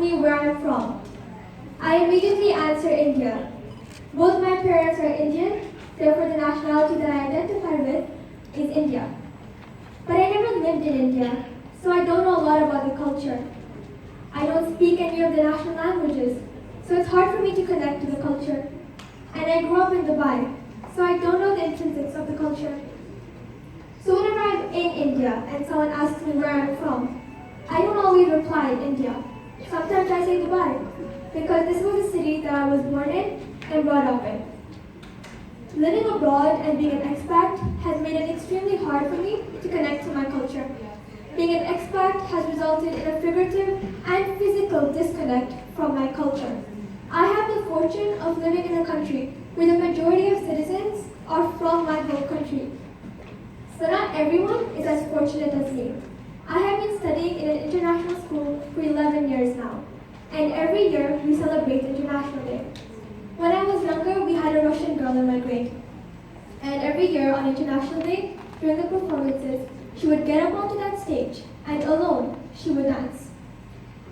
me where I'm from, I immediately answer India. Both my parents are Indian, therefore the nationality that I identify with is India. But I never lived in India, so I don't know a lot about the culture. I don't speak any of the national languages, so it's hard for me to connect to the culture. And I grew up in Dubai, so I don't know the intrinsics of the culture. So whenever I'm in India and someone asks me where I'm from, I don't always reply India. Sometimes I say Dubai, because this was a city that I was born in and brought up in. Living abroad and being an expat has made it extremely hard for me to connect to my culture. Being an expat has resulted in a figurative and physical disconnect from my culture. I have the fortune of living in a country where the majority of citizens are from my home country. So not everyone is as fortunate as me. I have been studying in an international school for 11 years now, and every year we celebrate International Day. When I was younger, we had a Russian girl in my grade, and every year on International Day, during the performances, she would get up onto that stage, and alone, she would dance.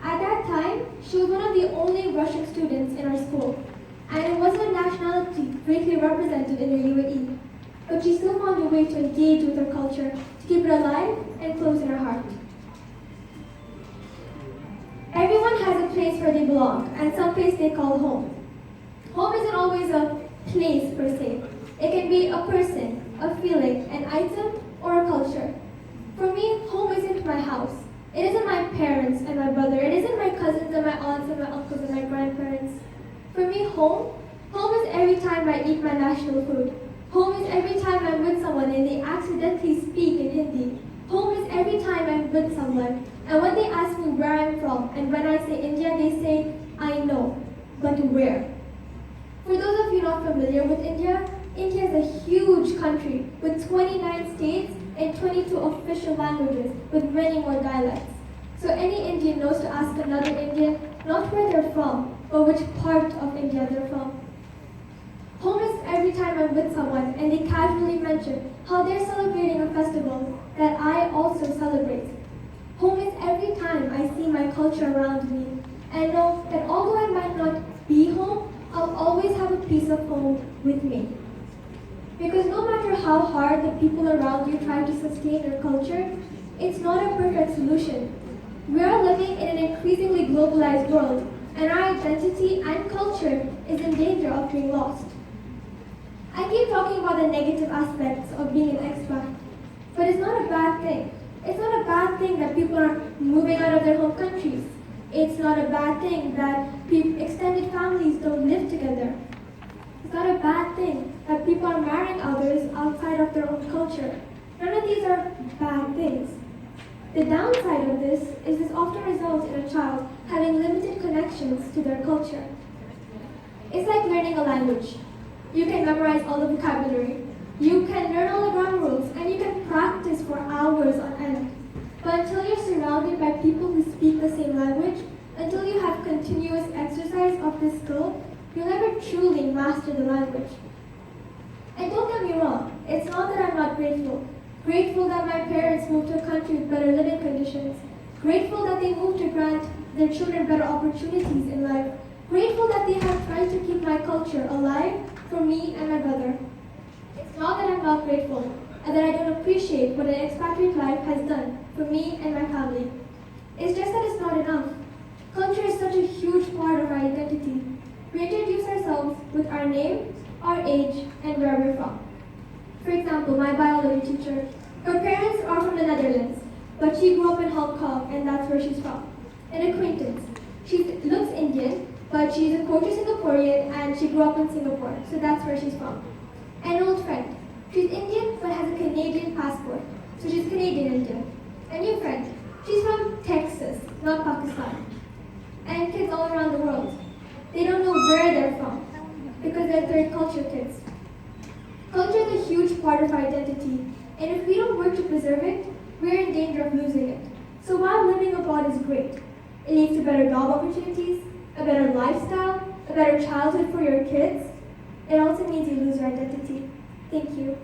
At that time, she was one of the only Russian students in our school, and it wasn't a nationality greatly represented in the UAE, but she still found a way to engage with her culture, to keep it alive and close in her heart. Everyone has a place where they belong, and some place they call home. Home isn't always a place per se. It can be a person, a feeling, an item, or a culture. For me, home isn't my house. It isn't my parents and my brother. It isn't my cousins and my aunts and my uncles and my grandparents. For me, home is every time I eat my national food. Home is every time I'm with someone and they accidentally speak in Hindi. Home is every time I'm with someone and when they ask me where I'm from and when I say India, they say, I know, but where? For those of you not familiar with India, India is a huge country with 29 states and 22 official languages with many more dialects. So any Indian knows to ask another Indian not where they're from, but which part of India they're from. Home is every time I'm with someone and they casually mention how they're celebrating a festival that I also celebrate. Home is every time I see my culture around me and know that although I might not be home, I'll always have a piece of home with me. Because no matter how hard the people around you try to sustain their culture, it's not a perfect solution. We are living in an increasingly globalized world, and our identity and culture is in danger of being lost. I keep talking about the negative aspects of being an expat, but it's not a bad thing. It's not a bad thing that people are moving out of their home countries. It's not a bad thing that extended families don't live together. It's not a bad thing that people are marrying others outside of their own culture. None of these are bad things. The downside of this is this often results in a child having limited connections to their culture. It's like learning a language. You can memorize all the vocabulary. You can learn all the grammar rules, and you can practice for hours on end. But until you're surrounded by people who speak the same language, until you have continuous exercise of this skill, you'll never truly master the language. And don't get me wrong, it's not that I'm not grateful. Grateful that my parents moved to a country with better living conditions. Grateful that they moved to grant their children better opportunities in life. Grateful that they have tried to keep my culture alive for me and my brother. It's not that I'm not grateful and that I don't appreciate what an expatriate life has done for me and my family. It's just that it's not enough. Culture is such a huge part of our identity. We introduce ourselves with our name, our age, and where we're from. For example, my biology teacher, her parents are from the Netherlands, but she grew up in Hong Kong and that's where she's from. An acquaintance, she looks Indian, but she's a quarter Singaporean and she grew up in Singapore, so that's where she's from. An old friend, she's Indian but has a Canadian passport, so she's Canadian Indian. A new friend, she's from Texas, not Pakistan. And kids all around the world, they don't know where they're from because they're third culture kids. Culture is a huge part of our identity, and if we don't work to preserve it, we're in danger of losing it. So while living abroad is great, it leads to better job opportunities, a better lifestyle, a better childhood for your kids, it also means you lose your identity. Thank you.